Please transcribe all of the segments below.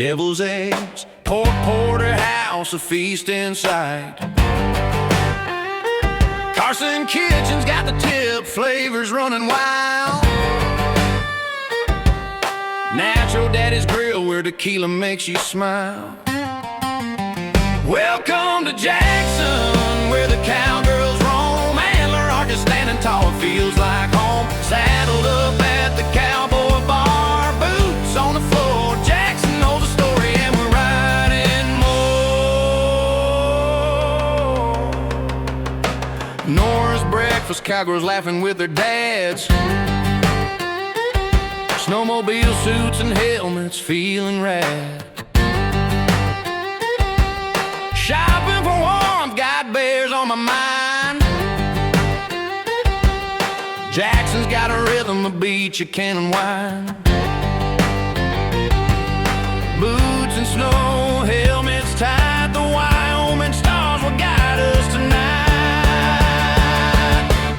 devil's eggs, pork porterhouse, a feast in sight. Carson Kitchen's got the tip, flavors running wild. Natural Daddy's Grill, where tequila makes you smile. Welcome to Jackson, where the cowgirls roam. Antler arches standing tall, it feels like home. Saddled up at the cowboy bar, boots on the floor. Jackson knows the story and we're riding more. Nora's breakfast, cowgirls laughing with their dads. Snowmobile suits and helmets, feeling rad. Shopping for warmth, got bears on my mind. Jackson's got a rhythm, a beat you can't unwind. Boots and snow, helmets tied, the Wyoming stars will guide us tonight.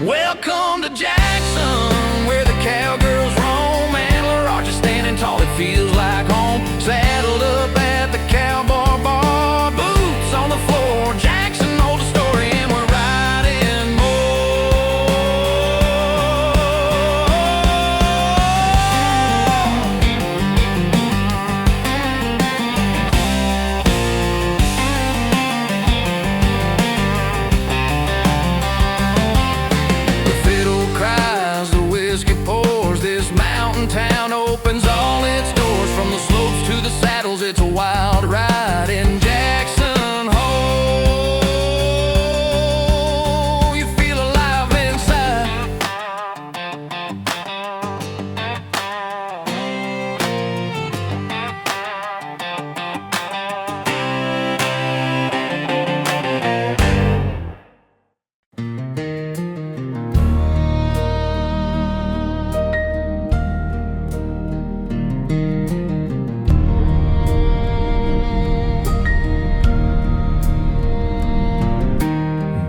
Welcome to Jackson, where the cowgirls roam. Antler arches standing tall, it feels like home. Saddled up at the cowboy bar, boots on the floor. Jackson knows the story and we're riding The fiddle cries, the whiskey pours. This mountain town opens all its doors. From the slopes to the saddles, it's a wild ride in Jackson Hole. You feel alive inside.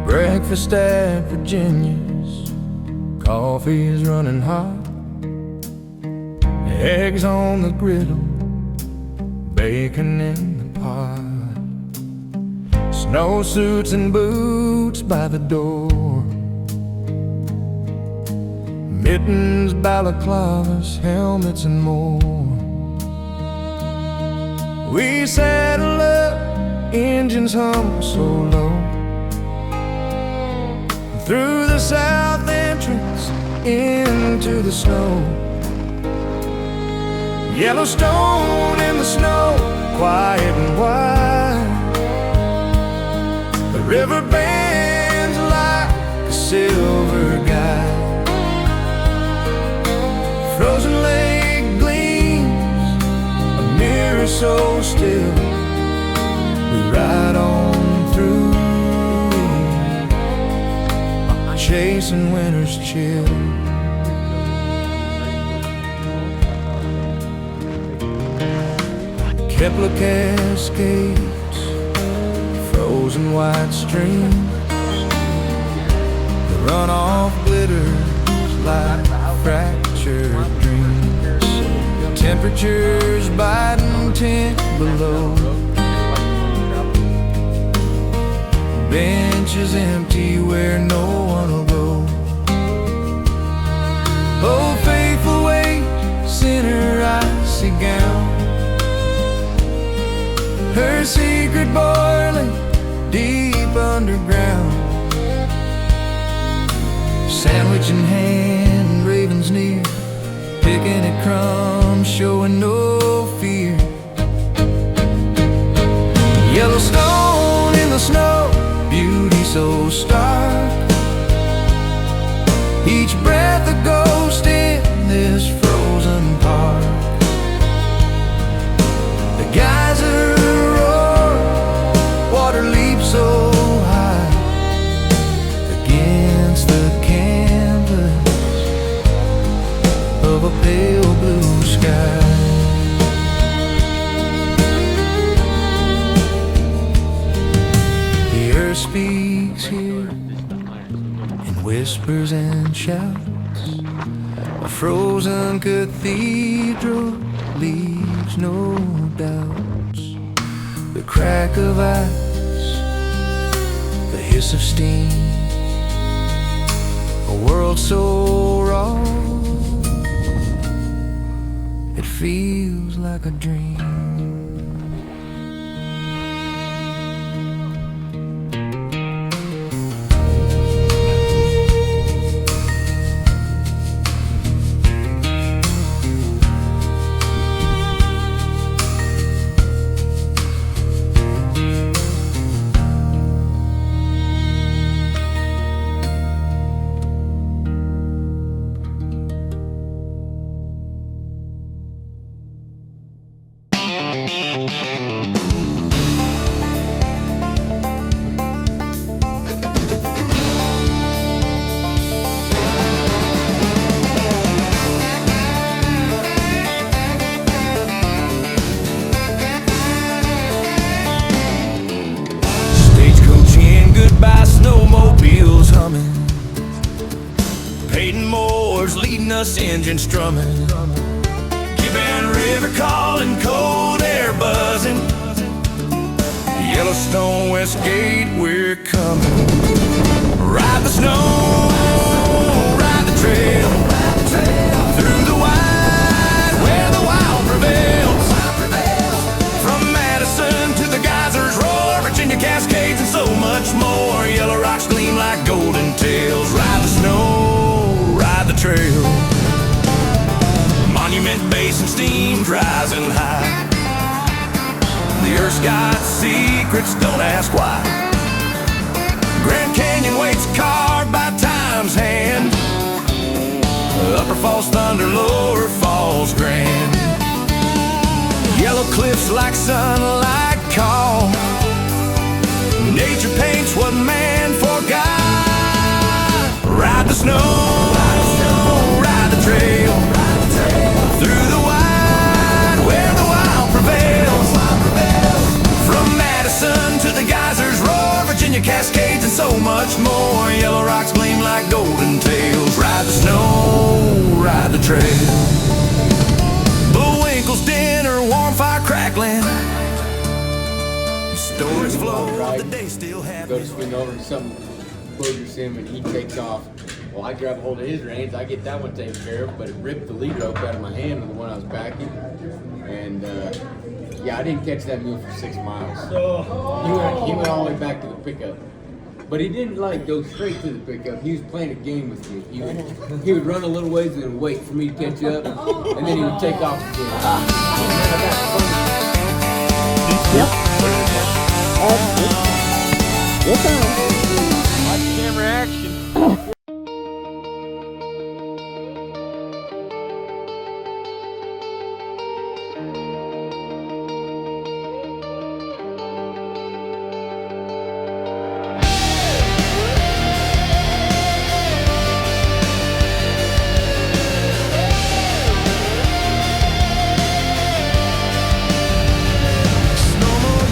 Breakfast at Virginia's, coffee's running hot. Eggs on the griddle, bacon in the pot. Snowsuits and boots by the door. Mittens, balaclavas, helmets and more. We saddle up, engines hum so low. Through the south entrance, into the snow. Yellowstone in the snow, quiet and wide. The river bends like a silver guide. Frozen lake gleams, a mirror so still. We ride on through, chasing winter's chill. Kepler cascades, frozen white streams. The runoff glitters like fractured dreams. Temperatures biting 10 below. Benches empty where no one will go. Old Faithful waits in her icy gown. Her secret boiling deep underground. Sandwich in hand, ravens near, picking at crumbs, showing no fear. Yellowstone in the snow, beauty so stark. Each breath a ghost in this frozen park. The geyser roar, water leaps so high against the canvas of a pale blue sky. The earth speaks here in whispers and shouts. A frozen cathedral leaves leaves no doubts. The crack of ice, the hiss of steam, a world so raw, it feels like a dream. Snowmobiles humming, Payten Moore's leading us, engine strumming, Gibbon River calling, cold air buzzing, Yellowstone West Gate, we're coming. Ride the snow, ride the trail, through the wide where the wild prevails. From Madison to the geysers roar, Virginia Cascades and so much more. Yellow rocks gleam like golden tails. Ride the snow, ride the trail. Monument Basin steams rising high. The earth's got secrets, don't ask why. Grand Canyon waits carved by time's hand. Upper Falls thunder, lower falls grand. Yellow cliffs like sunlight call. Nature paints what man forgot. Ride the snow, ride the trail, through the wide where the wild prevails. From Madison to the geysers roar, Virginia Cascades and so much more. Yellow rocks gleam like golden tails. Ride the snow, ride the trail. Bullwinkle's dinner, warm fire crackling. Stories flow, the day still happens. Go to swing over to some booger sim and he takes off. Well, I grab a hold of his reins, I get that one taken care of, but it ripped the lead rope out of my hand with the one I was backing. And yeah, I didn't catch that mule for 6 miles. He went all the way back to the pickup. But he didn't like go straight to the pickup. He was playing a game with me. He would run a little ways and then wait for me to catch up, and then he would take off again. Yep. Watch camera action. Snowmobiling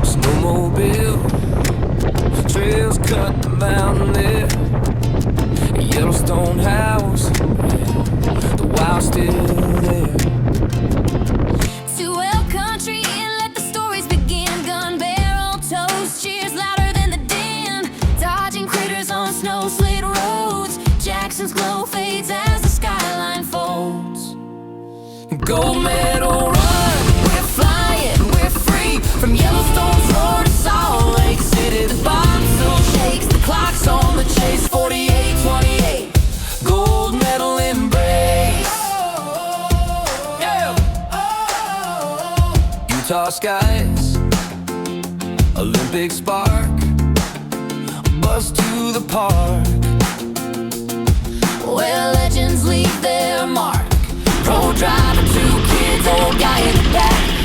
Snowmobile trails cut the mountain there. Yellowstone house, the wild still there. To Elk Country and let the stories begin. Gun barrel toast, cheers louder than the din. Dodging critters on snow slid roads. Jackson's glow fades as the skyline folds. Gold medal run, we're flying, we're free. From Yellowstone's roar to Salt Lake City, the bomb still shakes. The clock's on the chase, 48-28. Gold medal embrace. Yeah. Utah skies, Olympic spark, bus to the park, Where legends leave their mark. Pro driver, two kids, old guy in the back.